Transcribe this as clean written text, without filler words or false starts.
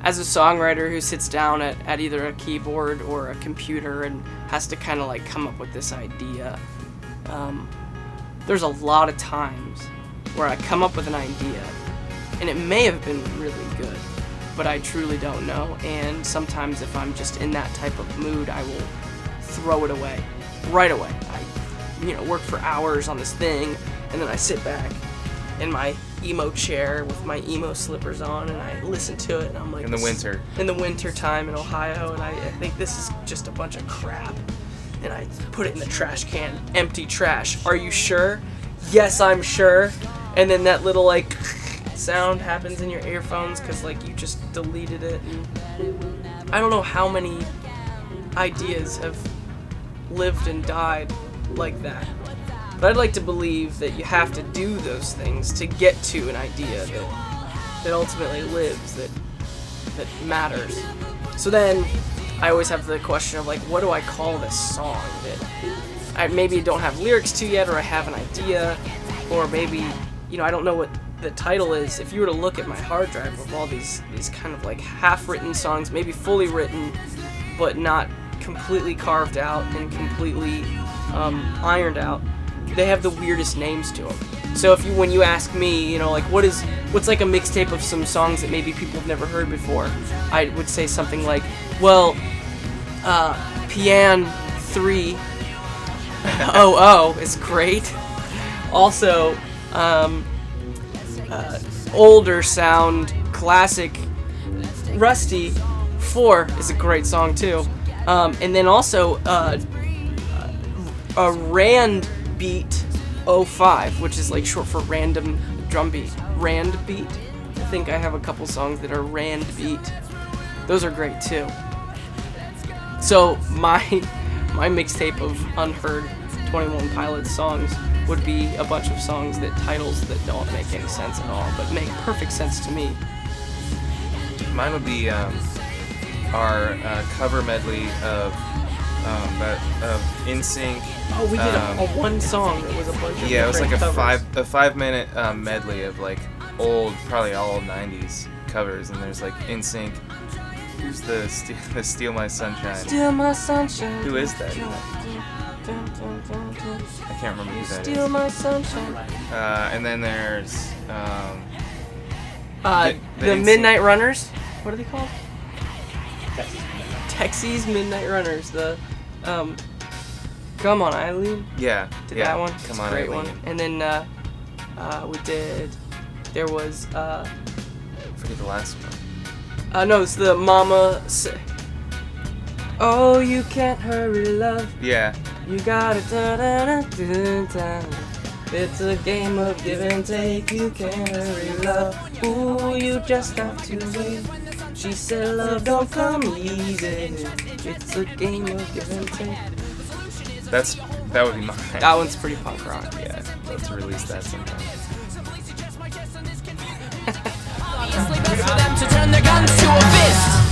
as a songwriter who sits down at either a keyboard or a computer and has to kind of like come up with this idea, there's a lot of times where I come up with an idea and it may have been really good, but I truly don't know. And sometimes if I'm just in that type of mood, I will throw it away right away. I work for hours on this thing, and then I sit back in my emo chair with my emo slippers on, and I listen to it, and I'm like, in the winter time in Ohio, and I think this is just a bunch of crap, and I put it in the trash can. Empty trash. Are you sure? Yes, I'm sure. And then that little like sound happens in your earphones because like you just deleted it. And I don't know how many ideas have lived and died like that, but I'd like to believe that you have to do those things to get to an idea that ultimately lives, that matters. So then I always have the question of like, what do I call this song that I maybe don't have lyrics to yet, or I have an idea, or maybe I don't know what the title is. If you were to look at my hard drive of all these kind of like half-written songs, maybe fully written but not completely carved out and completely ironed out, they have the weirdest names to them. So when you ask me, like what's like a mixtape of some songs that maybe people have never heard before, I would say something like, well, Pian 300 is great. Also, older sound classic Rusty 4 is a great song too. And then also a Rand Beat 05, which is like short for random drum beat. Rand Beat. I think I have a couple songs that are Rand Beat. Those are great too. So my mixtape of unheard 21 Pilots songs would be a bunch of songs titles that don't make any sense at all, but make perfect sense to me. Mine would be our cover medley of NSYNC. Oh, we did a one song that was a bunch of it was like covers. a 5-minute medley of like old, probably all 90s covers, and there's like NSYNC. Who's the Steal My Sunshine? Steal My Sunshine. Who is that? I can't remember who that is. Steal My Sunshine. And then there's the Midnight Runners. What are they called? Texas Midnight Runners. The Come On Eileen. Yeah. Did that one? Come On great Eileen. one. And then we did. There was. Forget the last one. No, it's the Mama. Oh, you can't hurry, love. Yeah. You gotta da-da-da-da-da. It's a game of give and take. You can't hurry, love. Ooh, you just have to wait. She said, love don't come easy. It's a game of give and take. That would be mine. That one's pretty punk rock. Yeah, let's release that sometime. Obviously best for them to turn their guns to a fist.